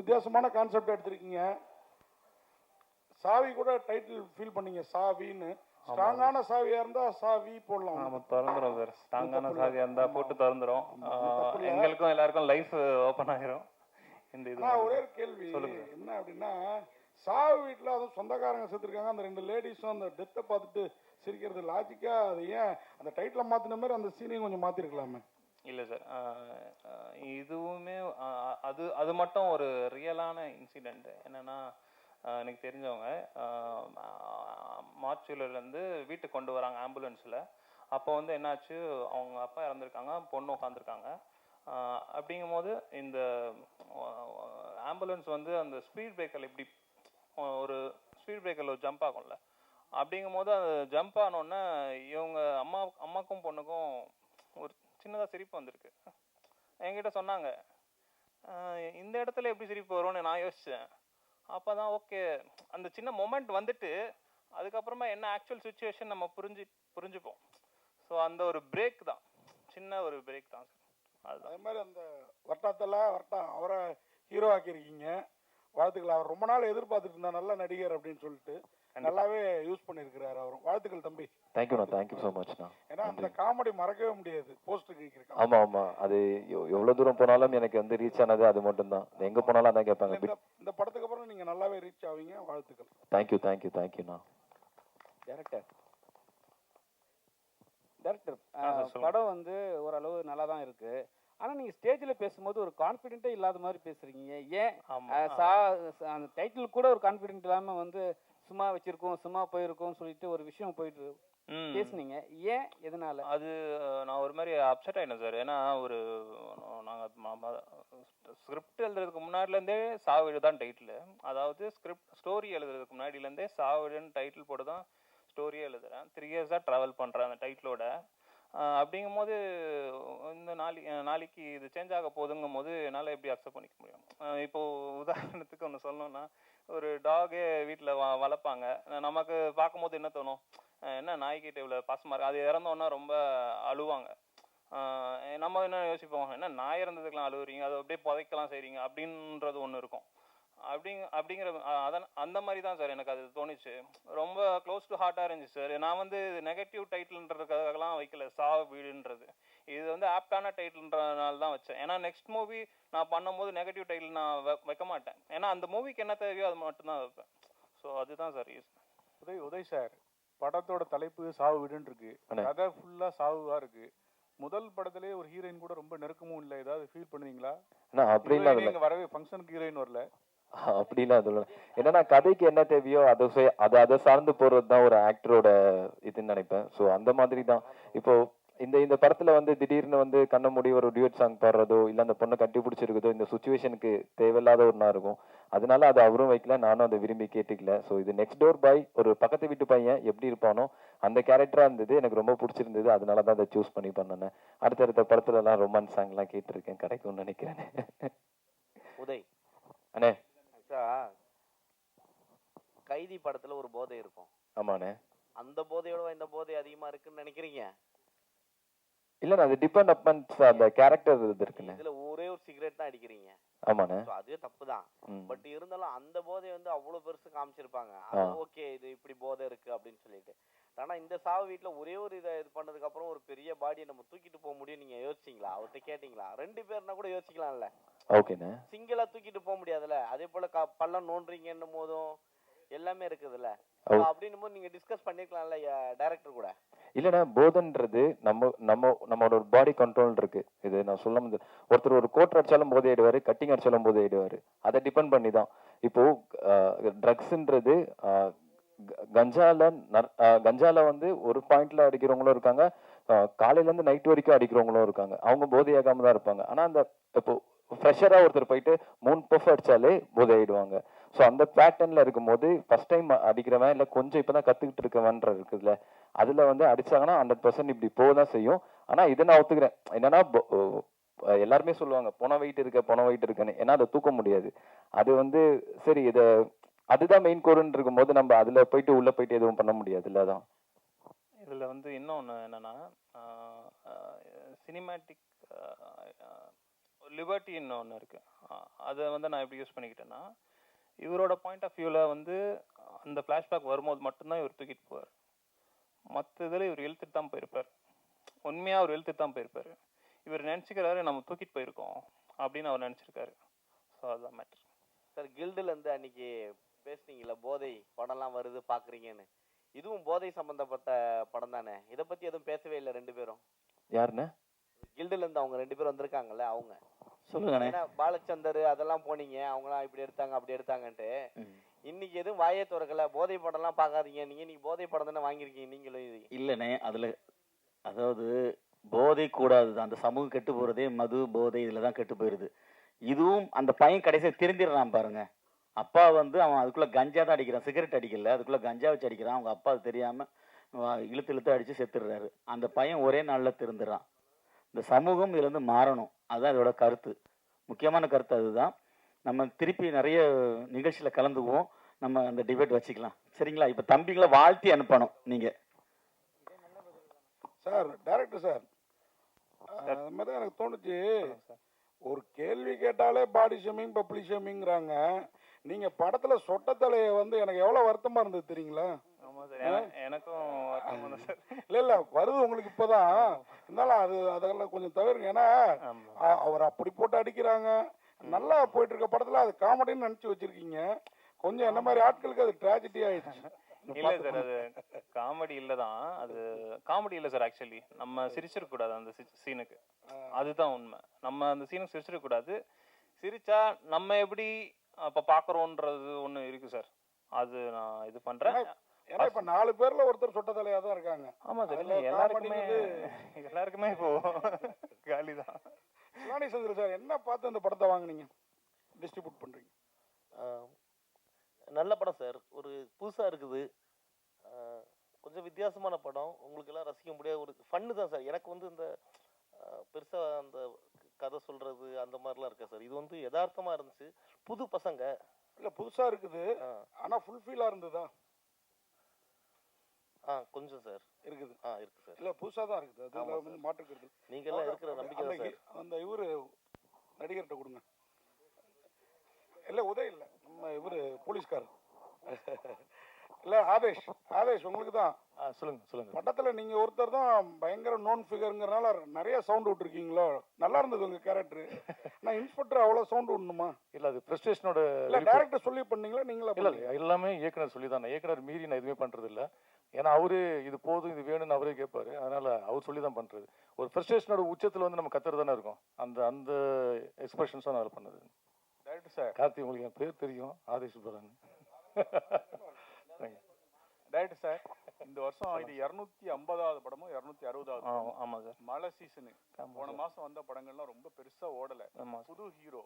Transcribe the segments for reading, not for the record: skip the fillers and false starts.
வித்தியாசமான கான்செப்ட் எடுத்திருக்கீங்க. சாவி கூட டைட்டில் ஃபீல் பண்ணீங்க, சாவின்னு. ஸ்ட்ராங்கான சாவியா இருந்தா சாவி போடலாம். ஆமா, திறந்துரும் சார். ஸ்ட்ராங்கான சாவியா இருந்தா போட்டு திறந்துரும். எங்களுக்கும் எல்லாருக்கும் லைஃப் ஓப்பன் ஆகிரும். இந்த இது ஒரே ஒரு கேள்வி என்ன அப்படின்னா, சாவு வீட்டில் அதுவும் சொந்தக்காரங்க செத்துருக்காங்க, அந்த 2 லேடிஸும் அந்த டெத்தை பார்த்துட்டு சிரிக்கிறது லாஜிக்கா? அது ஏன் அந்த டைட்டில் மாற்றின மாதிரி அந்த சீனையும் கொஞ்சம் மாற்றிருக்கலாமே? இல்லை சார், இதுவுமே அது அது மட்டும் ஒரு ரியலான இன்சிடெண்ட். என்னன்னா, எனக்கு தெரிஞ்சவங்க மார்ச்சுரியிலேருந்து வீட்டுக்கு கொண்டு வராங்க ஆம்புலன்ஸில். அப்போ வந்து என்னாச்சு, அவங்க அப்பா இறந்துருக்காங்க, பொண்ணு உட்காந்துருக்காங்க. அப்படிங்கும் போது இந்த ஆம்புலன்ஸ் வந்து அந்த ஸ்பீட் பிரேக்கரில் இப்படி ஒரு ஸ்பீட் பிரேக்கரில் ஒரு ஜம்ப் ஆகும்ல, அப்படிங்கும் போது அது ஜம்ப் ஆனோடனே இவங்க அம்மாக்கும் பொண்ணுக்கும் ஒரு சின்னதாக சிரிப்பு வந்திருக்கு. என்கிட்ட சொன்னாங்க, இந்த இடத்துல எப்படி சிரிப்பு வரும்னு நான் யோசித்தேன். அப்போ தான் ஓகே, அந்த சின்ன மொமெண்ட் வந்துட்டு அதுக்கப்புறமா என்ன ஆக்சுவல் சுச்சுவேஷன் நம்ம புரிஞ்சுப்போம். ஸோ அந்த ஒரு பிரேக் தான், சின்ன ஒரு பிரேக் தான் சார். அதே மாதிரி அந்த வட்டம் அவரை ஹீரோ ஆக்கியிருக்கீங்க, வாழ்த்துக்கள். அவர் ரொம்ப நாள் எதிர்பார்த்துட்டு இருந்தா நல்ல நடிகர் அப்படின்னு சொல்லிட்டு நல்லாவே யூஸ் பண்ணியிருக்கிறாரு அவரும். வாழ்த்துக்கள் தம்பி. தேங்க்யூண்ணா, தேங்க்யூ ஸோ மச்ண்ணா. ஏன்னா அந்த காமெடி மறக்கவே முடியாது, போஸ்ட் கேட்கிறேன். ஆமாம் ஆமாம், அது எவ்வளோ தூரம் போனாலும் எனக்கு வந்து ரீச் ஆனது அது மட்டும்தான். எங்கே போனாலும் அதான் கேட்பாங்க. இந்த படத்துக்கு அப்புறம் நீங்கள் நல்லாவே ரீச் ஆவீங்க, வாழ்த்துக்கள். தேங்க்யூ தேங்க்யூ தேங்க்யூண்ணா. டேரக்டர், படம் வந்து ஓரளவு நல்லா தான் இருக்கு. ஆனால் நீங்கள் ஸ்டேஜில் பேசும்போது ஒரு கான்ஃபிடென்ட்டே இல்லாத மாதிரி பேசுகிறீங்க. ஏன் அந்த டைட்டில் கூட ஒரு கான்ஃபிடென்ட் இல்லாமல் வந்து சும்மா வச்சிருக்கோம், சும்மா போயிருக்கோம் சொல்லிட்டு ஒரு விஷயம் போயிட்டு பேசுனீங்க. ஏன், எதனால? அது நான் ஒரு மாதிரி அப்செட் ஆகிட்டேன் சார். ஏன்னா ஒரு நாங்கள் ஸ்கிரிப்ட் எழுதுறதுக்கு முன்னாடிலேருந்தே சாவிடு தான் டைட்டில். அதாவது ஸ்டோரி எழுதுறதுக்கு முன்னாடிலேருந்தே சாவிடுன்னு டைட்டில் போட்டு தான் ஸ்டோரியே எழுதுகிறேன். 3 years ட்ராவல் பண்ணுறேன் அந்த டைட்டிலோட. அப்படிங்கும் போது இந்த நாளைக்கு இது சேஞ்ச் ஆக போதுங்கும் போது என்னால் எப்படி அக்செப்ட் பண்ணிக்க முடியும்? இப்போது உதாரணத்துக்கு ஒன்று சொல்லணும்னா, ஒரு டாகே வீட்டில் வளர்ப்பாங்க. நமக்கு பார்க்கும்போது என்ன தோணும், என்ன நாய்க்கிட்ட இவ்வளோ பாசமாக இருக்குது, அது இறந்தோன்னா ரொம்ப அழுவாங்க. நம்ம என்ன யோசிப்போம், என்ன நாய் இறந்ததுக்கெலாம் அழுவுறீங்க, அதை அப்படியே புதைக்கலாம் செய்கிறீங்க அப்படின்றது ஒன்று இருக்கும். அப்படிங்கிற அந்த மாதிரி தான் சார் எனக்கு அது தோணுச்சு. ரொம்ப க்ளோஸ் டு ஹார்ட்டாக இருந்துச்சு சார். நான் வந்து நெகட்டிவ் டைட்டில்ன்றதுக்காகலாம் வைக்கல சாவு வீடுன்றது. இது வந்து ஆப்டான டைட்டில்ன்றனால தான் வச்சேன். ஏன்னா நெக்ஸ்ட் மூவி நான் பண்ணும்போது நெகட்டிவ் டைட்டில் நான் வைக்க மாட்டேன். ஏன்னா அந்த மூவிக்கு என்ன தேவையோ அது மட்டும்தான் வைப்பேன். ஸோ அதுதான் சார் ரீசன். உதய் சார், படத்தோட தலைப்பு சாவு வீடுன்னு இருக்கு, கதை ஃபுல்லாக சாவுவாக இருக்கு. முதல் படத்திலே ஒரு ஹீரோயின் கூட ரொம்ப நெருக்கமும் இல்லை, ஏதாவது ஃபீல் பண்ணுவீங்களா? அப்படின்னா வரவே ஃபங்க்ஷனுக்கு ஹீரோயின் வரல அப்படிலாம் சொல்ல. என்னன்னா கதைக்கு என்ன தேவையோ அதை சார்ந்து போறது தான் ஒரு ஆக்டரோட இதுன்னு நினைப்பேன். ஸோ அந்த மாதிரி தான் இப்போ இந்த படத்துல வந்து திடீர்னு வந்து கண்ண மூடி ஒரு டியூட் சாங் பாடுறதோ இல்லை அந்த பொண்ணை கட்டி பிடிச்சிருக்குதோ இந்த சுச்சுவேஷனுக்கு தேவையில்லாத ஒன்றா இருக்கும். அதனால அது அவரும் வைக்கல, நானும் அதை விரும்பி கேட்டுக்கல. ஸோ இது நெக்ஸ்ட் டோர் பாய், ஒரு பக்கத்து வீட்டு பையன் எப்படி இருப்பானோ அந்த கேரக்டரா இருந்தது, எனக்கு ரொம்ப பிடிச்சிருந்தது. அதனால தான் அதை சூஸ் பண்ணி பண்ணேன். அடுத்தடுத்த படத்துல எல்லாம் ரொமான்ஸ் சாங்லாம் கேட்டிருக்கேன், கிடைக்கும்னு நினைக்கிறேன். உதய் அண்ணே, கைதி படத்துல ஒரு போதை இருக்கும். ஆமாண்ணே. அந்த போதையோட இந்த போதை அதிகமா இருக்குன்னு நினைக்கிறீங்க? இல்ல, அது டிபெண்ட் அப்பான் அந்த கேரக்டர் இருக்குண்ணே. இதுல ஒரே ஒரு சிகரெட் தான் அடிக்கிறீங்க. ஆமாண்ணே. அதுவே தப்பு தான். பட் இருந்தாலும் அந்த போதை வந்து அவ்வளவு பெருசு காமிச்சிருப்பாங்க. ஓகே, இது இப்படி போதை இருக்கு அப்படின்னு சொல்லிட்டு. ஆனா இந்த சாவு வீட்டுல ஒரே ஒரு இதை இது பண்ணதுக்கு அப்புறம் ஒரு பெரிய பாடியை நம்ம தூக்கிட்டு போக முடியும், நீங்க யோசிச்சீங்களா? அவர்கிட்ட கேட்டீங்களா? 2 பேர்னா கூட யோசிக்கலாம்ல. ஓகேண்ணே. சிங்கிளா தூக்கிட்டு போக முடியாதுல்ல. அதே போல பள்ளம் நோண்டுறீங்கன்னும் போதும் எல்லாமே இருக்குதுல்ல. அப்படின்னும் போது நீங்க டிஸ்கஸ் பண்ணிருக்கலாம்ல டைரக்டர் கூட. இல்லைண்ணா, போதைன்றது நம்மளோட பாடி கண்ட்ரோல் இருக்கு. இது நான் சொல்ல முடியாது. ஒருத்தர் ஒரு கோட் அடிச்சாலும் போதை ஆயிடுவாரு, கட்டிங் அடிச்சாலும் போதை ஆயிடுவாரு. அதை டிபெண்ட் பண்ணி தான். இப்போ ட்ரக்ஸ்ன்றது கஞ்சால வந்து ஒரு பாயிண்ட்ல அடிக்கிறவங்களும் இருக்காங்க, காலையில இருந்து நைட் வரைக்கும் அடிக்கிறவங்களும் இருக்காங்க. அவங்க போதையாகாம தான் இருப்பாங்க. ஆனா அந்த இப்போ ஃப்ரெஷரா ஒருத்தர் போயிட்டு 3 பஃப் அடிச்சாலே போதை ஆயிடுவாங்க. ஸோ அந்த பேட்டர்ன்ல இருக்கும்போது ஃபர்ஸ்ட் டைம் அடிக்கிறவன் இல்லை கொஞ்சம் இப்பதான் கத்துக்கிட்டு இருக்கவன்ற இருக்குதுல்ல, அதுல வந்து அடிச்சாங்கன்னா 100% இப்படி போதான் செய்யும். ஆனா இதை நான் ஒத்துக்கிறேன். என்னன்னா எல்லாருமே சொல்லுவாங்க போன வெயிட் இருக்கன்னு. ஏன்னா அதை தூக்க முடியாது. அது வந்து சரி, அதுதான் மெயின் கோர்ன்னு இருக்கும்போது நம்ம அதுல போயிட்டு உள்ள போயிட்டு எதுவும் பண்ண முடியாது. இல்லதான் இதுல வந்து இன்னொன்னு என்னன்னா, சினிமேட்டிக் லிபர்ட்டின்னு ஒன்று இருக்குது. அதை வந்து நான் எப்படி யூஸ் பண்ணிக்கிட்டேன்னா, இவரோட பாயிண்ட் ஆஃப் வியூவில் வந்து அந்த ஃப்ளாஷ்பேக் வரும்போது மட்டும்தான் இவர் தூக்கிட்டு போவார். மற்ற இதில் இவர் இழுத்துட்டு தான் போயிருப்பார். உண்மையாக அவர் இழுத்துட்டு தான் போயிருப்பார். இவர் நினச்சிக்கிறாரு நம்ம தூக்கிட்டு போயிருக்கோம் அப்படின்னு அவர் நினச்சிருக்காரு. ஸோ அதுதான் மேட்ரு. சார் கில்டுலேருந்து அன்னைக்கு பேசுனீங்கல்ல, போதை படம்லாம் வருது பார்க்குறீங்கன்னு, இதுவும் போதை சம்மந்தப்பட்ட படம் தானே? இதை பற்றி எதுவும் பேசவே இல்லை ரெண்டு பேரும். யாருண்ணே? கில்டுலேருந்து அவங்க ரெண்டு பேரும் வந்திருக்காங்கல்ல, அவங்க சொல்லுங்கண்ணே. ஏன்னா பாலச்சந்தர் அதெல்லாம் போனீங்க, அவங்களாம் இப்படி எடுத்தாங்க அப்படி எடுத்தாங்கன்ட்டு. இன்னைக்கு எதுவும் வாயே திறக்கல, போதை படம்லாம் பார்க்காதீங்க, நீங்கள் இன்னைக்கு போதை படம் தானே வாங்கியிருக்கீங்க நீங்களும். இது இல்லைண்ணே, அதில் அதாவது போதை கூடாது, அந்த சமூகம் கெட்டு போகிறதே மது போதை இதில் தான் கெட்டு போயிடுது. இதுவும் அந்த பையன் கடைசியாக திருந்திடுறான் பாருங்க. அப்பா வந்து அவன் அதுக்குள்ளே கஞ்சா தான் அடிக்கிறான், சிகரெட் அடிக்கல, அதுக்குள்ளே கஞ்சா வச்சு அடிக்கிறான். அவங்க அப்பா அது தெரியாமல் இழுத்து இழுத்து அடித்து செத்துடுறாரு. அந்த பையன் ஒரே நாளில் திருந்துறான். இந்த சமூகம் இதுலேருந்து மாறணும், அதுதான் இதோட கருத்து, முக்கியமான கருத்து அதுதான். நம்ம திருப்பி நிறைய நிகழ்ச்சியில் கலந்துக்குவோம், நம்ம அந்த டிபேட் வச்சுக்கலாம், சரிங்களா? இப்போ தம்பிகளை வாழ்த்தி அனுப்பணும் நீங்கள். சார் டைரக்டர் சார், அது மாதிரி தான் எனக்கு தோணுச்சு. ஒரு கேள்வி கேட்டாலே பாடி ஷேமிங் பப்ளிக் ஷேமிங்கிறாங்க. நீங்க படத்துல சொட்டத்தலையை வந்து எனக்கு எவ்வளவு வருத்தமா இருந்தது தெரியுங்களா? எனக்கும் இல்ல வருது உங்களுக்கு இப்பதான், இருந்தாலும் அதெல்லாம் கொஞ்சம் தவிர்ங்க. ஏன்னா அவர் அப்படி போட்டு அடிக்கிறாங்க. நல்லா போயிட்டு இருக்க படத்துல அது காமெடின்னு நினைச்சு வச்சிருக்கீங்க. கொஞ்சம் என்ன மாதிரி ஆட்களுக்கு அது ட்ராஜடி ஆயிடுச்சு. இல்லை சார், அது காமெடி இல்லை தான், அது காமெடி இல்லை சார். ஆக்சுவலி நம்ம சிரிச்சிருக்க கூடாது அந்த சீனுக்கு, அதுதான் உண்மை. நம்ம அந்த சீனுக்கு சிரிச்சிருக்க கூடாது. சிரிச்சா நம்ம எப்படி அப்போ பார்க்குறோன்றது ஒன்று இருக்கு சார், அது நான் இது பண்ணுறேன். ஏன்னா இப்ப 4 பேர்ல ஒருத்தர் சொட்ட தலையா தான் இருக்காங்க. ஆமா சார், எல்லாருக்குமே இப்போ காலி தான். சிவானி சந்திர சார், என்ன பார்த்து அந்த படத்தை வாங்குனீங்க, டிஸ்ட்ரிபியூட் பண்றீங்க? நல்ல படம் சார், ஒரு புதுசா இருக்குது, கொஞ்சம் வித்தியாசமான படம், உங்களுக்கு எல்லாம் ரசிக்க முடியாத ஒரு ஃபன்னு தான் சார். எனக்கு வந்து இந்த பெருசா அந்த கதை சொல்றது அந்த மாதிரிலாம் இருக்கா சார். இது வந்து யதார்த்தமா இருந்துச்சு, புது பசங்க. இல்ல புதுசா இருக்குது, ஆனா ஃபுல்ஃபில்லா இருந்ததா? கொஞ்சம் சார் இருக்குது. இருக்கு சார். இல்ல புதுசா தான் இருக்குது, அதுல வந்து மாற்றுக்கிறது. நீங்க எல்லாம் இருக்கிற நம்பிக்கை தான் சார். அந்த இவரு நடிகர்கிட்ட கொடுங்க. இல்ல உதய் இல்ல, நம்ம இவரு போலீஸ்காரர் இல்ல ஆதேஷ் உங்களுக்கு தான். சொல்லுங்க. படத்துல நீங்க ஒருத்தர் தான் பயங்கர நோன் ஃபிகர்ங்கறனால நிறைய சவுண்ட் விட்டுருக்கீங்களோ? நல்லா இருந்தது உங்க கேரக்டர். நான் இன்ஸ்பெக்டர் அவ்வளவு சவுண்ட் விடணுமா? இல்ல அது ஃப்ரஸ்ட்ரேஷனோட. இல்ல டைரக்டர் சொல்லி பண்ணீங்களா நீங்களா? இல்ல எல்லாமே இயக்குனர் சொல்லி தான். இயக்குனர் மீறி நான் எதுவுமே பண்றது இல்ல. ஏன்னா அவரு இது போதும் இது வேணும்னு அவரே கேட்பாரு, அதனால அவர் சொல்லி தான் பண்றது. ஒரு ஃப்ரஸ்ட்ரேஷனோட உச்சத்துல வந்து நம்ம கத்துறது தானே இருக்கும், அந்த எக்ஸ்பிரஷன்ஸ் தான் நான் பண்ணது. டைரக்டர் சார் கார்த்தி, உங்களுக்கு என் பேர் தெரியும், ஆதேஷ் பரன். டைரக்டர் சார், இந்த வருஷம் இது 250வது படமோ 260வது? ஆமா சார். மழை சீசனு, போன மாசம் வந்த படங்கள்லாம் ரொம்ப பெருசா ஓடல. புது ஹீரோ,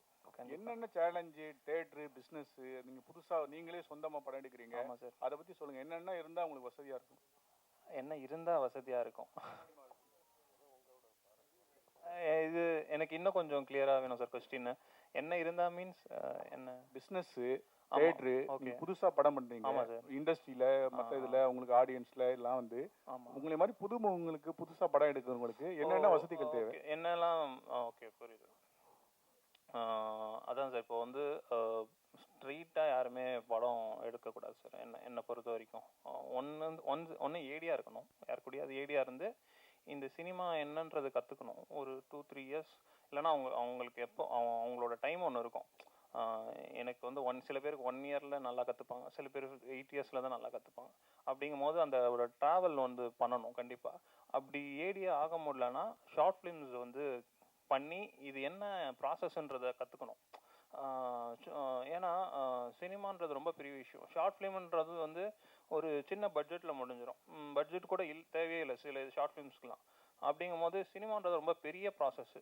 என்னென்ன சேலஞ்சு, தியேட்டரு, பிசினஸ், நீங்க புதுசா நீங்களே சொந்தமா படம் எடுக்கிறீங்க, அதை பத்தி சொல்லுங்க. என்னென்ன இருந்தா உங்களுக்கு வசதியா இருக்கும்? என்ன இருந்தா வசதியா இருக்கும்? இது எனக்கு இன்னும் கொஞ்சம் கிளியரா வேணும் சார் கொஸ்டின். என்ன இருந்தா மீன்ஸ் என்ன? பிசினஸ், தியேட்டரு, புதுசா படம் பண்றீங்க இண்டஸ்ட்ரியில, மற்ற இதுல உங்களுக்கு ஆடியன்ஸ்ல எல்லாம் வந்து உங்களை மாதிரி புதுமுகங்களுக்கு புதுசா படம் எடுக்கிறவங்களுக்கு என்னென்ன வசதிகள் தேவை, என்னெல்லாம்? ஓகே புரியுது. அதான் சார், இப்போ வந்து ஸ்ட்ரெயிட்டாக யாருமே படம் எடுக்கக்கூடாது சார். என்னை பொறுத்த வரைக்கும் ஒன்று ஏடியா இருக்கணும், யார் கூடயாவது ஏடியா இருந்து இந்த சினிமா என்னன்றது கற்றுக்கணும். ஒரு 2-3 இயர்ஸ் இல்லைன்னா அவங்களுக்கு எப்போ அவங்களோட டைம் ஒன்று இருக்கும். எனக்கு வந்து சில பேருக்கு 1 இயரில் நல்லா கற்றுப்பாங்க, சில பேர் 8 இயர்ஸில் தான் நல்லா கற்றுப்பாங்க. அப்படிங்கும் போது அந்த ஒரு ட்ராவல் வந்து பண்ணணும் கண்டிப்பாக. அப்படி ஏடியா ஆக முடியலன்னா ஷார்ட் ஃபிலிம்ஸ் வந்து பண்ணி இது என்ன ப்ராசஸ்ன்றதை கற்றுக்கணும். ஏன்னா சினிமான்றது ரொம்ப பெரிய விஷயம். ஷார்ட் ஃபிலிம்ன்றது வந்து ஒரு சின்ன பட்ஜெட்டில் முடிஞ்சிடும், பட்ஜெட் கூட தேவையே இல்லை சில ஷார்ட் ஃபிலிம்ஸ்க்கெலாம். அப்படிங்கும் போது சினிமான்றது ரொம்ப பெரிய ப்ராசஸ்ஸு,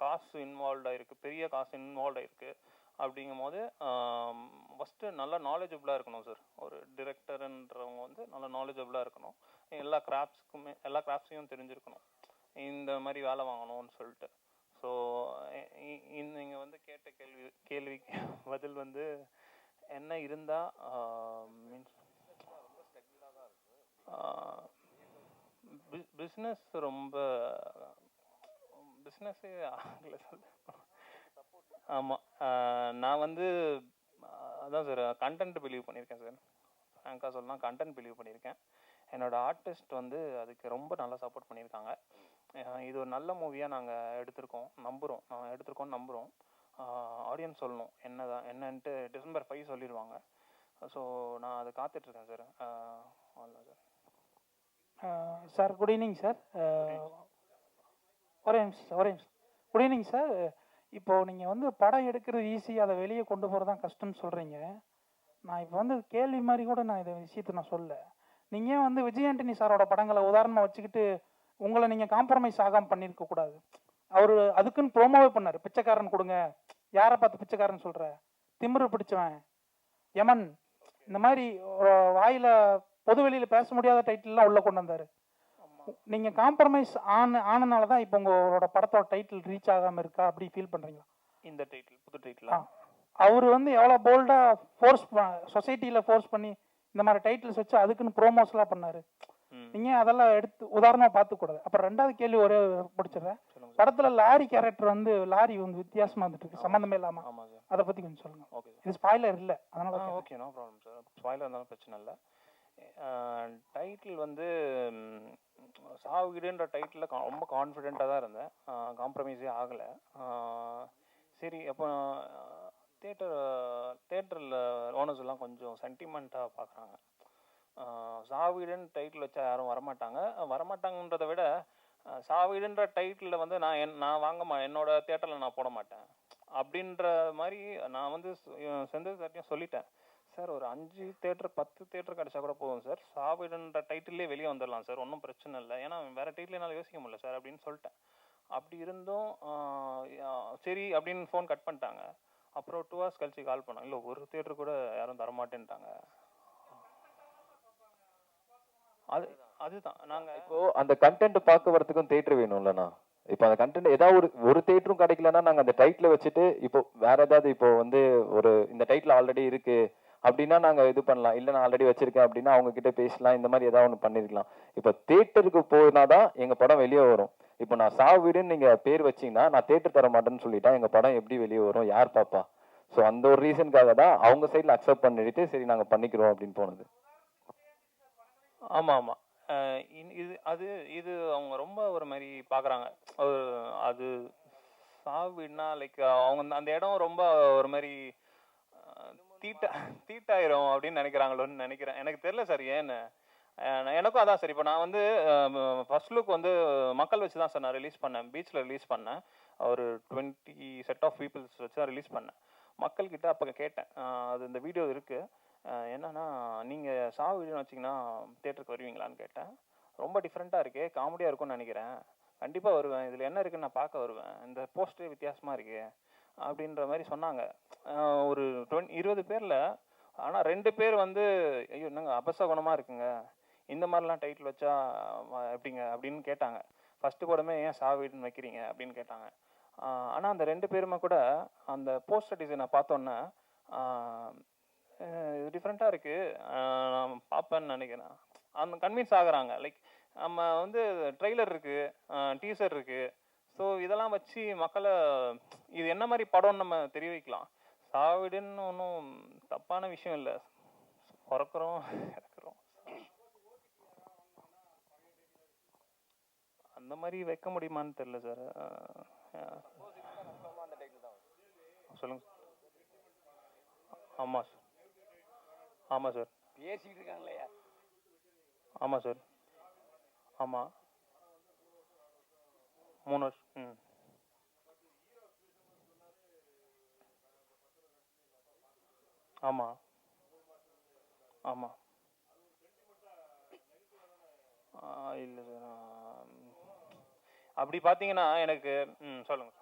காசு இன்வால்வ்டாக இருக்குது, பெரிய காசு இன்வால்வ்டாக இருக்குது. அப்படிங்கும் போது ஃபஸ்ட்டு நல்லா நாலேஜபிளாக இருக்கணும் சார். ஒரு டிரெக்டருன்றவங்க வந்து நல்லா நாலேஜபிளாக இருக்கணும், எல்லா கிராஃப்ட்ஸையும் தெரிஞ்சிருக்கணும், இந்த மாதிரி வேலை வாங்கணும்னு சொல்லிட்டு. ஸோ நீங்கள் வந்து கேட்ட கேள்விக்கு பதில் வந்து என்ன இருந்தால் மீன்ஸ் பிஸ்னஸ்ஸே ஆகலை சார். ஆமாம். நான் வந்து அதான் சார் கண்டென்ட் பிலீவ் பண்ணியிருக்கேன் சார். ஃப்ராங்காக சொல்லலாம், கண்டென்ட் பிலீவ் பண்ணியிருக்கேன். என்னோடய ஆர்டிஸ்ட் வந்து அதுக்கு ரொம்ப நல்லா சப்போர்ட் பண்ணியிருக்காங்க. இது ஒரு நல்ல மூவியாக நாங்கள் எடுத்திருக்கோம்னு நம்புகிறோம். ஆடியன்ஸ் சொல்லணும் என்னன்ட்டு டிசம்பர் 5 சொல்லிடுவாங்க. ஸோ நான் அதை காத்துட்ருக்கேன் சார். அவ்வளோதான் sir. Sir good evening sir. ஒரே நிமிஷம். Good evening sir. இப்போது நீங்கள் வந்து படம் எடுக்கிறது ஈஸி, அதை வெளியே கொண்டு போகிறது தான் கஷ்டம்னு சொல்கிறீங்க. நான் இப்போ வந்து கேள்வி மாதிரி கூட நான் இதை விஷயத்தை நான் சொல்ல. நீங்கள் ஏன் வந்து விஜய் ஆண்டனி சாரோட படங்களை உதாரணமாக வச்சுக்கிட்டு உங்களை நீங்கள் காம்ப்ரமைஸ் ஆகாமல் பண்ணியிருக்கக்கூடாது? அவர் அதுக்குன்னு ப்ரோமோவே பண்ணார். பிச்சைக்காரன் கொடுங்க, யாரை பார்த்து பிச்சைக்காரன் சொல்கிற, திமிரு பிடிச்சவன், யமன், இந்த மாதிரி வாயில் பொது வெளியில் பேச முடியாத டைட்டில்லாம் உள்ளே கொண்டு வந்தார். நீங்கள் காம்ப்ரமைஸ் ஆனனால தான் இப்போ உங்களோட படத்தோட டைட்டில் ரீச் ஆகாமல் இருக்கா அப்படி ஃபீல் பண்ணுறீங்களா? இந்த டைட்டில் புது டைட்டிலா? அவர் வந்து எவ்வளோ போல்டாக ஃபோர்ஸ் சொசைட்டியில் ஃபோர்ஸ் பண்ணி இந்த மாதிரி டைட்டில்ஸ் வச்சு அதுக்குன்னு ப்ரோமோஸ்லாம் பண்ணார். நீங்கள் அதெல்லாம் எடுத்து உதாரணமாக பார்த்துக்கூடாது. அப்புறம் ரெண்டாவது கேள்வி ஒரே பிடிச்சிடுறேன். படத்தில் லாரி கேரக்டர் வந்து லாரி வந்து வித்தியாசமாக வந்துட்டு இருக்கு, சம்மந்தமே இல்லாமல். அதை பற்றி கொஞ்சம் சொல்லுங்கள். ஓகே, இது ஸ்பாய்லர் இல்லை அதனால. Okay, no problem sir. Spoiler இருந்தாலும் பிரச்சனை இல்லை. டைட்டில் வந்து சாவுகிடுன்ற டைட்டிலில் ரொம்ப கான்ஃபிடென்ட்டாக தான் இருந்தேன். காம்ப்ரமைஸே ஆகலை. சரி, அப்போ தேட்டரில் ஓனர்ஸ் எல்லாம் கொஞ்சம் சென்டிமெண்ட்டாக பார்க்குறாங்க. சாவீடுன்னு டைட்டில் வச்சா யாரும் வரமாட்டாங்கன்றதை விட சாவீடுன்ற டைட்டிலில் வந்து நான் என்னோட தேட்டரில் நான் போட மாட்டேன் அப்படின்ற மாதிரி நான் வந்து செந்தில் சார்ட்டையும் சொல்லிட்டேன். சார் ஒரு 5 தேட்டர் 10 தேட்டர் கிடச்சா கூட போதும் சார், சாவீடுன்ற டைட்டிலே வெளியே வந்துடலாம் சார், ஒன்றும் பிரச்சனை இல்லை, ஏன்னா வேறு டைட்டில் என்னால் யோசிக்க முடியல சார் அப்படின்னு சொல்லிட்டேன். அப்படி இருந்தும் சரி அப்படின்னு ஃபோன் கட் பண்ணிட்டாங்க. அப்புறம் 2 hours கழிச்சு கால் பண்ணாங்க, இல்லை ஒரு தேட்டர் கூட யாரும் தரமாட்டேன்ட்டாங்க. அதுதான் நாங்கள் இப்போ அந்த கண்டென்ட் பார்க்க வரதுக்கும் தேட்டர் வேணும்லண்ணா. இப்போ அந்த கண்டென்ட் ஏதாவது ஒரு தேட்டரும் கிடைக்கலன்னா நாங்கள் அந்த டைட்டில் வச்சுட்டு இப்போ வேற ஏதாவது இப்போ வந்து இந்த டைட்டில் ஆல்ரெடி இருக்கு அப்படின்னா நாங்கள் இது பண்ணலாம். இல்லை நான் ஆல்ரெடி வச்சிருக்கேன் அப்படின்னா அவங்க கிட்ட பேசலாம். இந்த மாதிரி ஏதாவது ஒன்று பண்ணிருக்கலாம். இப்போ தேட்டருக்கு போனாதான் எங்க படம் வெளியே வரும். இப்போ நான் சாவீடுன்னு நீங்க பேர் வச்சீங்கன்னா நான் தேட்டர் தர மாட்டேன்னு சொல்லிட்டா எங்க படம் எப்படி வெளியே வரும், யார் பாப்பா? ஸோ அந்த ஒரு ரீசனுக்காக தான் அவங்க சைடில் அக்செப்ட் பண்ணிட்டு சரி நாங்கள் பண்ணிக்கிறோம் அப்படின்னு போனது. ஆமாம் ஆமாம். இது அவங்க ரொம்ப ஒரு மாதிரி பார்க்குறாங்க. அது சாவிட்னா லைக் அவங்க அந்த இடம் ரொம்ப ஒரு மாதிரி தீட்டாயிரும் அப்படின்னு நினைக்கிறாங்களோன்னு நினைக்கிறேன். எனக்கு தெரியல சார் ஏன்னு. எனக்கும் அதான் சார். இப்போ நான் வந்து ஃபர்ஸ்ட் லுக் வந்து மக்கள் வச்சு தான் சார் நான் ரிலீஸ் பண்ணேன். பீச்சில் ரிலீஸ் பண்ணேன். ஒரு 20 செட் ஆஃப் பீப்புள்ஸ் வச்சு தான் ரிலீஸ் பண்ணேன். மக்கள்கிட்ட அப்போ கேட்டேன், அது இந்த வீடியோ இருக்குது, என்னன்னா நீங்கள் சாவு வீடியோன்னு வச்சிங்கன்னா தேட்டருக்கு வருவீங்களான்னு கேட்டேன். ரொம்ப டிஃப்ரெண்ட்டாக இருக்கே, காமெடியாக இருக்கும்னு நினைக்கிறேன், கண்டிப்பாக வருவேன், இதில் என்ன இருக்குன்னு நான் பார்க்க வருவேன், இந்த போஸ்டரே வித்தியாசமாக இருக்கு அப்படின்ற மாதிரி சொன்னாங்க. ஒரு 20 பேரில் ஆனால் 2 பேர் வந்து ஐயோ என்னங்க அபசகுணமாக இருக்குங்க, இந்த மாதிரிலாம் டைட்டில் வச்சா எப்படிங்க அப்படின்னு கேட்டாங்க. ஃபஸ்ட்டு படமே ஏன் சாவீடுன்னு வைக்கிறீங்க அப்படின்னு கேட்டாங்க. ஆனால் அந்த 2 பேருமே கூட அந்த போஸ்டர் டிசைனை பார்த்தோன்னே இது டிஃப்ரெண்ட்டாக இருக்குது, நான் பார்ப்பேன்னு நினைக்கிறேன், அந்த கன்வின்ஸ் ஆகுறாங்க. லைக் நம்ம வந்து ட்ரெய்லர் இருக்குது, டீசர் இருக்குது, ஸோ இதெல்லாம் வச்சு மக்களை இது என்ன மாதிரி படம்னு நம்ம தெரிய வைக்கலாம். சாவீடுன்னு ஒன்றும் தப்பான விஷயம் இல்லை, பிறக்கிறோம் இறக்குறோம், அந்த மாதிரி வைக்க முடியுமான்னு தெரியல சார். சொல்லுங்க. ஆமாம் சார். ஆமாம் சார். பேசிட்டு இருக்காங்களே. ஆமாம் சார். ஆமாம் 3 வருஷம். ஆமாம் ஆமாம். இல்லை சார், அப்படி பார்த்தீங்கன்னா எனக்கு சொல்லுங்கள்.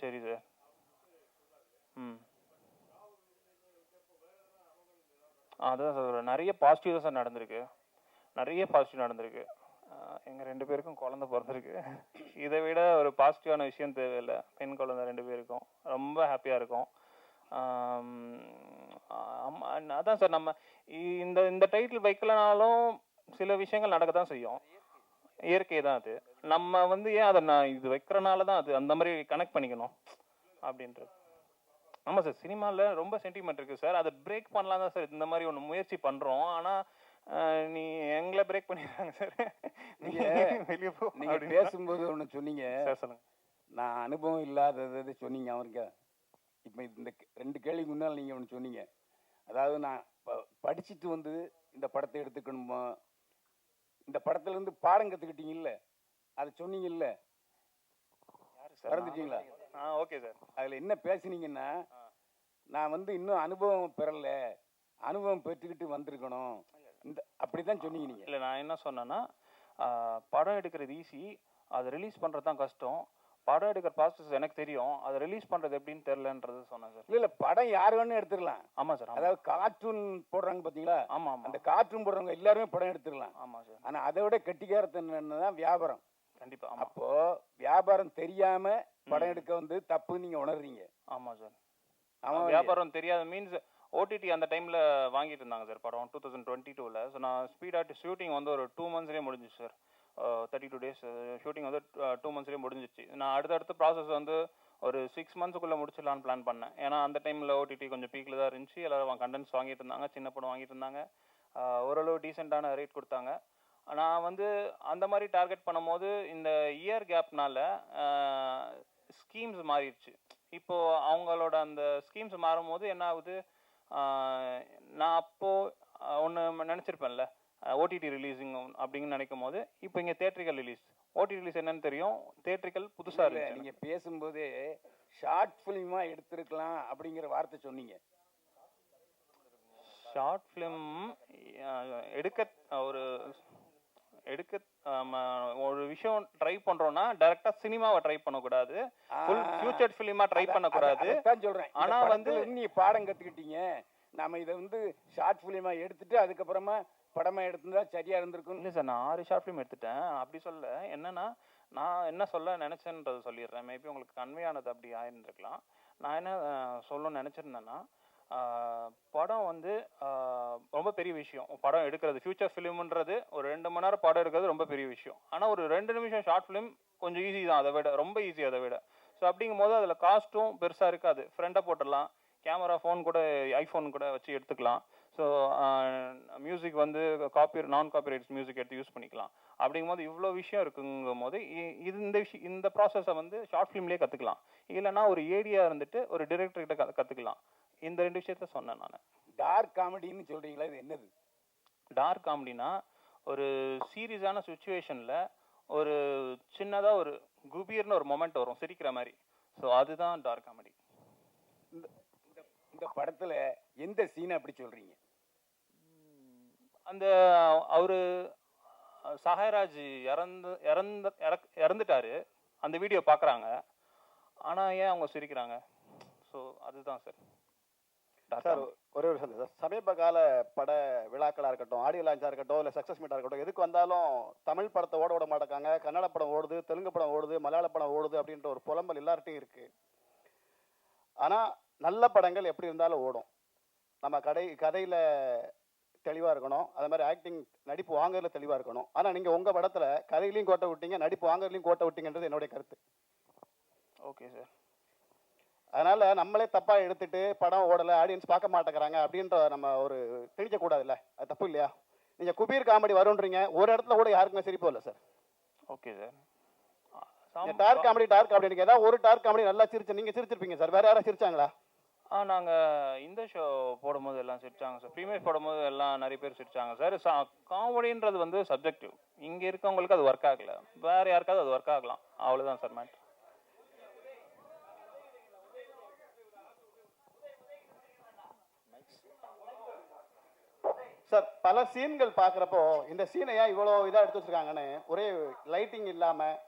சரி சார். அதுதான் சார், நிறைய பாசிட்டிவ் தான் சார் நடந்திருக்கு, நிறைய பாசிட்டிவ் நடந்திருக்கு. எங்கள் 2 பேருக்கும் குழந்தை பிறந்திருக்கு. இதை விட ஒரு பாசிட்டிவான விஷயம் தேவையில்லை. பெண் குழந்தை 2 பேருக்கும் ரொம்ப ஹாப்பியாக இருக்கும். அதான் சார், நம்ம இந்த டைட்டில் வைக்கலனாலும் சில விஷயங்கள் நடக்க தான் செய்யும். இயற்கை தான் அது. நம்ம வந்து ஏன் அதை நான் இது வைக்கிறனால தான் அது அந்த மாதிரி கனெக்ட் பண்ணிக்கணும் அப்படின்றது. ஆமாம் சார், சினிமாவில் ரொம்ப சென்டிமெண்ட் இருக்குது சார். அதை பிரேக் பண்ணலாம் தான் சார் இந்த மாதிரி ஒன்று முயற்சி பண்ணுறோம். ஆனால் நீ எங்களை பிரேக் பண்ணிடுறாங்க சார். வெளியே போ. நீங்கள் பேசும்போது ஒன்று சொன்னீங்க சார், சொல்லுங்கள். நான் அனுபவம் இல்லாதது சொன்னீங்க அவருக்கு. இப்போ இந்த 2 கேள்விக்கு முன்னால் நீங்கள் ஒன்று சொன்னீங்க, அதாவது நான் படிச்சுட்டு வந்து இந்த படத்தை எடுத்துக்கணுமா, இந்த படத்துலேருந்து பாடம் கற்றுக்கிட்டீங்கல்ல, அதை சொன்னீங்கல்ல, மறந்துட்டீங்களா? Okay sir. அதில் என்ன பேசுனீங்கன்னா, நான் வந்து இன்னும் அனுபவம் பெறலை, அனுபவம் பெற்றுக்கிட்டு வந்திருக்கணும், இந்த அப்படி தான் சொன்னீங்க நீங்கள். இல்லை, நான் என்ன சொன்னேன்னா, படம் எடுக்கிறது ஈஸி, அதை ரிலீஸ் பண்ணுறது தான் கஷ்டம். படம் எடுக்கிற ப்ராசஸ் எனக்கு தெரியும், அதை ரிலீஸ் பண்ணுறது எப்படின்னு தெரிலன்றது சொன்னேன் சார். இல்லை படம் யார் வேணும் எடுத்துக்கலாம். ஆமாம் சார். அதாவது கார்ட்டூன் போடுறாங்க பார்த்தீங்களா? ஆமாம் ஆமாம். அந்த கார்ட்டூன் போடுறவங்க எல்லாருமே படம் எடுத்துக்கலாம். ஆமாம் சார். ஆனால் அதை விட கெட்டிக்காரத்தன்னு தான் வியாபாரம். கண்டிப்பாக. அப்போ வியாபாரம் தெரியாம படம் எடுக்க வந்து தப்பு நீங்க உணர்றீங்க. ஆமாம் சார். ஆமாம், வியாபாரம் தெரியாத மீன்ஸ் ஓடிடி அந்த டைமில் வாங்கிட்டு இருந்தாங்க சார் படம் 2022. ஸோ நான் ஸ்பீடாக ஷூட்டிங் வந்து ஒரு 2 monthsலேயே முடிஞ்சிச்சு சார். 32 days ஷூட்டிங் வந்து 2 monthsலேயே முடிஞ்சிச்சு. நான் அடுத்தடுத்த ப்ராசஸ் வந்து ஒரு 6 monthsக்குள்ளே முடிச்சிடலான்னு பிளான் பண்ணேன். ஏன்னா அந்த டைமில் ஓடிடி கொஞ்சம் பீக்கில் தான் இருந்துச்சு. எல்லோரும் கண்டென்ட்ஸ் வாங்கிட்டு இருந்தாங்க, சின்ன படம் வாங்கிட்டு இருந்தாங்க, ஓரளவு டீசெண்டான ரேட் கொடுத்தாங்க. நான் வந்து அந்த மாதிரி டார்கெட் பண்ணும்போது இந்த இயர் கேப்னால ஸ்கீம்ஸ் மாறிடுச்சு. இப்போது அவங்களோட அந்த ஸ்கீம்ஸ் மாறும்போது என்ன ஆகுது, நான் அப்போது ஒன்று நினச்சிருப்பேன்ல, ஓடிடி ரிலீஸிங் அப்படின்னு நினைக்கும் போது இப்போ இங்கே தேட்ரிக்கல் ரிலீஸ். ஓடிடி ரிலீஸ் என்னன்னு தெரியும், தேட்ரிக்கல் புதுசாக இருக்கு. நீங்கள் பேசும்போதே ஷார்ட் ஃபிலிமாக எடுத்திருக்கலாம் அப்படிங்கிற வார்த்தை சொன்னீங்க. ஷார்ட் ஃபிலிம் ஒரு விஷயம் ட்ரை பண்றோம்னா டைரக்டா சினிமாவை ட்ரை பண்ணக்கூடாது, ஃபுல் ஃபியூச்சர் ஃபிலிமா ட்ரை பண்ணக்கூடாது. சொல்றேன். ஆனா வந்து நீ பாடம் கத்துக்கிட்டீங்க, நாம இதை வந்து ஷார்ட் ஃபிலிமா எடுத்துட்டு அதுக்கப்புறமா படமா எடுத்திருந்தா சரியா இருந்திருக்கும். இல்லை சார், நான் 6 ஷார்ட் ஃபிலிம் எடுத்துட்டேன். அப்படி சொல்ல என்னன்னா, நான் என்ன சொல்ல நினைச்சேன்றதை சொல்லிடுறேன். மேபி உங்களுக்கு கன்வே ஆனது அப்படி ஆயிருந்துருக்கலாம். நான் என்ன சொல்லணும்னு நினைச்சிருந்தேன்னா, படம் வந்து ரொம்ப பெரிய விஷயம். படம் எடுக்கிறது ஃபியூச்சர் ஃபிலிம்ன்றது ஒரு 2 மணி நேரம் படம் எடுக்கிறது ரொம்ப பெரிய விஷயம். ஆனால் ஒரு 2 நிமிஷம் ஷார்ட் ஃபிலிம் கொஞ்சம் ஈஸி தான், அதை விட ரொம்ப ஈஸி அதை விட. ஸோ அப்படிங்கும் போது அதில் காஸ்ட்டும் பெருசாக இருக்காது. ஃப்ரெண்டாக போட்டுடலாம், கேமரா ஃபோன் கூட ஐஃபோன் கூட வச்சு எடுத்துக்கலாம். ஸோ மியூசிக் வந்து நான் காப்பிரைட்ஸ் மியூசிக் எடுத்து யூஸ் பண்ணிக்கலாம். அப்படிங்கும் போது இவ்வளோ விஷயம் இருக்குங்கும் போது இந்த ப்ராசஸை வந்து ஷார்ட் ஃபிலிம்லேயே கற்றுக்கலாம். இல்லைன்னா ஒரு ஏடியாக இருந்துட்டு ஒரு டிரெக்டர்கிட்ட கற்றுக்கலாம். இந்த 2 விஷயத்த சொன்னேன் நான். டார்க் காமெடின்னு சொல்றீங்களா, இது என்னது? டார்க் காமெடினா ஒரு சீரியஸான சுச்சுவேஷனில் ஒரு சின்னதாக ஒரு குபீர்னு ஒரு மொமெண்ட் வரும் சிரிக்கிற மாதிரி. ஸோ அதுதான் டார்க் காமெடி. இந்த படத்தில் எந்த சீனை அப்படி சொல்றீங்க? அந்த அவரு சஹாயராஜ் இறந்துட்டாரு, அந்த வீடியோ பார்க்குறாங்க, ஆனால் ஏன் அவங்க சிரிக்கிறாங்க? ஸோ அதுதான் சார். சார் ஒரே ஒரு சார், சமீப கால பட விழாக்களாக இருக்கட்டும், ஆடியோ லான்ச்சாக இருக்கட்டும், இல்லை சக்ஸஸ் மீட்டாக இருக்கட்டும், எதுக்கு வந்தாலும் தமிழ் படத்தை ஓட விட மாட்டேங்காங்க, கன்னட படம் ஓடுது, தெலுங்கு படம் ஓடுது, மலையாள படம் ஓடுது அப்படின்ற ஒரு புலம்பல் எல்லார்ட்டையும் இருக்குது. ஆனால் நல்ல படங்கள் எப்படி இருந்தாலும் ஓடும். நம்ம கதையில் தெளிவாக இருக்கணும், அது மாதிரி ஆக்டிங் நடிப்பு வாங்குறதுல தெளிவாக இருக்கணும். ஆனால் நீங்கள் உங்கள் படத்தில் கதையிலையும் கோட்டை விட்டீங்க, நடிப்பு வாங்குறதுலையும் கோட்டை விட்டீங்கன்றது என்னுடைய கருத்து. Okay sir. அதனால் நம்மளே தப்பாக எடுத்துட்டு படம் ஓடலை, ஆடியன்ஸ் பார்க்க மாட்டேங்கிறாங்க அப்படின்ற நம்ம ஒரு திணிக்கக்கூடாதுல்ல, அது தப்பு இல்லையா? நீங்கள் குபீர் காமெடி வரும்ன்றீங்க, ஒரு இடத்துல கூட யாருக்குமே சிரிப்போ இல்லை sir. Okay sir. Dark comedy நீங்கள் ஏதாவது ஒரு டார்க் காமெடி நல்லா நீங்கள் சிரிச்சிருப்பீங்க சார், வேறு யாராவது சிரிச்சாங்களா? நாங்கள் இந்த ஷோ போடும்போது எல்லாம் சிரிச்சாங்க சார், ப்ரீமியர் போடும்போது எல்லாம் நிறைய பேர் சிரிச்சாங்க சார். காமெடின்றது வந்து சப்ஜெக்டிவ். இங்கே இருக்கவங்களுக்கு அது ஒர்க் ஆகலை, வேறு யாருக்காவது அது ஒர்க் ஆகலாம், அவ்வளோதான் சார் மேட்ரு. சார் பல சீன்கள் பார்க்குறப்போ இந்த சீனை ஏன் இவ்வளோ இதாக எடுத்து வச்சுருக்காங்கன்னு, ஒரே லைட்டிங் இல்லாமல்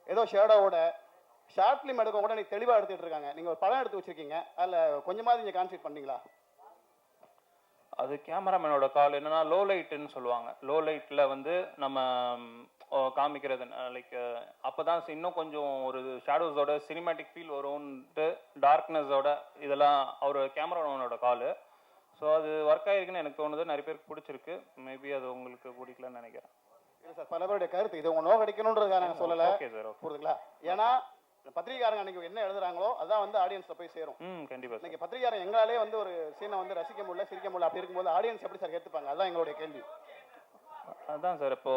ஏதோ ஷேடோவோட ஷார்ட் ஃபிலிம் எடுக்க கூட நீங்கள் தெளிவாக எடுத்துகிட்டு இருக்காங்க. நீங்கள் ஒரு படம் எடுத்து வச்சுருக்கீங்க, அதில் கொஞ்சமாவது நீங்கள் கான்சென்ட்ரேட் பண்ணீங்களா? அது கேமராமேனோட கால். என்னன்னா லோ லைட்டுன்னு சொல்லுவாங்க. லோ லைட்டில் வந்து நம்ம காமிக்கிறது லைக் அப்போ தான் இன்னும் கொஞ்சம் ஒரு ஷேடோஸோட சினிமேட்டிக் ஃபீல் வரும்ன்ட்டு, டார்க்னஸோட இதெல்லாம் அவர் கேமராமேனோட கால். ஸோ அது ஒர்க் ஆகிருக்குன்னு எனக்கு தோணுது, நிறைய பேருக்கு பிடிச்சிருக்கு. மேபி அது உங்களுக்கு பிடிக்கலன்னு நினைக்கிறேன். இல்லை சார், பல பேருடைய கருத்து இது உங்க நோக்கம் அடிக்கணுன்றதுக்காக நாங்கள் சொல்லலை. Okay sir, okay. புரியுதுங்களா? ஏன்னா பத்திரிகையாரங்க அன்னைக்கு என்ன எழுதுறாங்களோ அதான் வந்து ஆடியன்ஸ்ல போய் சேரும். கண்டிப்பா சார். இன்னைக்கு பத்திரிகையாரங்க எங்களாலே வந்து ஒரு சீனை வந்து ரசிக்க முடியல, சிரிக்க முடியல, அப்படி இருக்கும்போது ஆடியன்ஸ் எப்படி சார் ஏற்றுப்பாங்க? அதுதான் எங்களுடைய கேள்வி. அதான் சார், இப்போ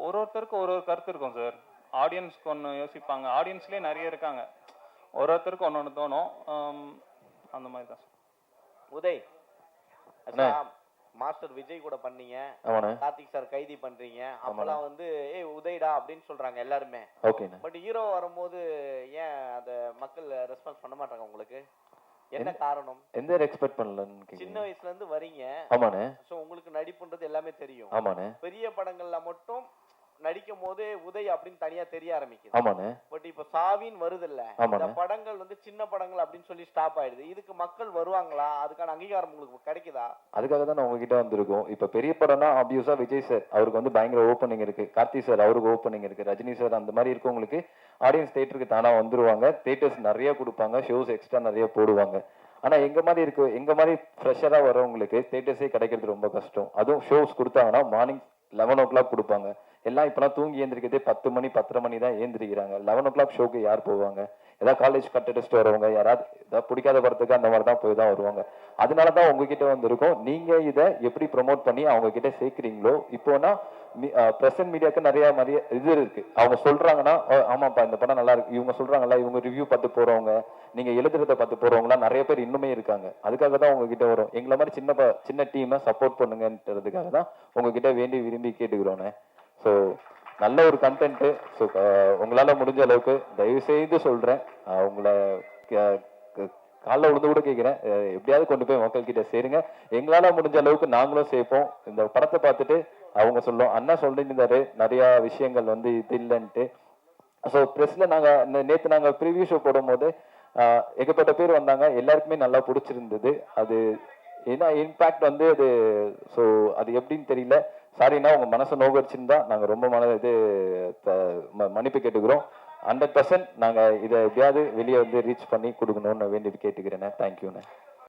ஒருத்தருக்கு ஒரு கருத்து இருக்கும் சார். ஆடியன்ஸ்க்கு ஒன்று யோசிப்பாங்க, ஆடியன்ஸ்லேயே நிறைய இருக்காங்க, ஒருத்தருக்கு ஒன்று தோணும். அந்த மாதிரி தான் சார். உதய், மாஸ்டர் விஜய் கூட பண்ணீங்க, கார்த்திக் சார் கைதி பண்றீங்க, அப்பெல்லாம் வந்து ஏய் உதய்டா அப்படின்னு சொல்றாங்க எல்லாருமே. பட் ஹீரோ வரும்போது ஏன் அத மக்கள் ரெஸ்பான்ஸ் பண்ண மாட்டாங்க? உங்களுக்கு என்ன காரணம்? எந்த எக்ஸ்பெக்ட் பண்ணலன்னு சின்ன வயசுல இருந்து வரீங்க. ஆமாண்ணே. சோ உங்களுக்கு நடிப்புன்றது எல்லாமே தெரியும். ஆமாண்ணே. பெரிய படங்கள்ல மட்டும் நடிக்கும் போது உதய் அப்படின்னு தனியா தெரிய ஆரம்பிக்குது. ஆமாண்ணே. பட் இப்ப சாவின் வருதுல்ல, இந்த படங்கள் வந்து சின்ன படங்கள் அப்படின்னு சொல்லி ஸ்டாப் ஆயிடுது. இதுக்கு மக்கள் வருவாங்களா? அதுக்கான அங்கீகாரம் உங்களுக்கு கிடைக்குதா? அதுக்காக தான் நான் உங்ககிட்ட வந்திருக்கோம். இப்ப பெரிய படம்னா ஆப்வியஸா விஜய் சார் அவருக்கு வந்து பயங்கர ஓப்பனிங் இருக்கு, கார்த்திக் சார் அவருக்கு ஓப்பனிங் இருக்கு, ரஜினி சார் அந்த மாதிரி இருக்கவங்களுக்கு ஆடியன்ஸ் தியேட்டருக்கு தானா வந்துருவாங்க, தியேட்டர்ஸ் நிறைய கொடுப்பாங்க, ஷோஸ் எக்ஸ்ட்ரா நிறைய போடுவாங்க. ஆனா எங்க மாதிரி ஃப்ரெஷரா வரவங்களுக்கு தியேட்டர்ஸே கிடைக்கிறது ரொம்ப கஷ்டம். அதுவும் ஷோஸ் கொடுத்தாங்கன்னா மார்னிங் 11 o'clock கொடுப்பாங்க. எல்லாம் இப்பெல்லாம் தூங்கி ஏந்திரிக்கிறதே 10 மணி 10:30 மணி தான் ஏந்திரிக்கிறாங்க. 11 o'clock ஷோக்கு யார் போவாங்க? ஏதாவது காலேஜ் கட் அடிச்சுட்டு வரவங்க, யாராவது ஏதாவது பிடிக்காத படத்துக்கு அந்த மாதிரி தான் போய் தான் வருவாங்க. அதனால தான் உங்ககிட்ட வந்திருக்கோம். நீங்க இதை எப்படி ப்ரொமோட் பண்ணி அவங்க கிட்ட சேர்க்குறீங்களோ. இப்போனா பிரசன்ட் மீடியாவுக்கு நிறைய இது இருக்கு. அவங்க சொல்றாங்கன்னா ஆமாப்பா இந்த படம் நல்லா இருக்கு, இவங்க சொல்றாங்கல்ல, இவங்க ரிவ்யூ பார்த்து போறவங்க, நீங்க எழுதுறத பார்த்து போறவங்களாம் நிறைய பேர் இன்னுமே இருக்காங்க. அதுக்காக தான் உங்ககிட்ட வரும். எங்களை மாதிரி சின்ன டீமை சப்போர்ட் பண்ணுங்கன்றதுக்காக தான் உங்ககிட்ட வேண்டி விரும்பி கேட்டுக்கிறோண்ணே. ஸோ நல்ல ஒரு கண்டென்ட்டு. ஸோ உங்களால் முடிஞ்ச அளவுக்கு தயவு செய்து சொல்கிறேன், உங்களை காலைல விழுந்து கூட கேட்குறேன், எப்படியாவது கொண்டு போய் மக்கள்கிட்ட சேருங்க. எங்களால் முடிஞ்ச அளவுக்கு நாங்களும் சேர்ப்போம். இந்த படத்தை பார்த்துட்டு அவங்க சொல்லுவோம், அண்ணா சொல்லியிருந்தாரு நிறையா விஷயங்கள் வந்து இது இல்லைன்ட்டு. ஸோ ப்ரெஸ்ஸில் நேற்று நாங்கள் ப்ரிவியூ ஷோ போடும்போது ஏகப்பட்ட பேர் வந்தாங்க, எல்லாருக்குமே நல்லா பிடிச்சிருந்தது. அது ஏன்னா இம்பேக்ட் வந்து அது ஸோ அது எப்படின்னு தெரியல. சாரிண்ணா, உங்கள் மனசை நோகடிச்சிருந்தா நாங்கள் ரொம்ப மன்னிப்பு கேட்டுக்கிறோம். 100% நாங்கள் இதை எப்படியாவது வெளியே வந்து ரீச் பண்ணி கொடுக்கணும்னு வேண்டியது கேட்டுக்கிறேண்ணே. தேங்க்யூண்ணே.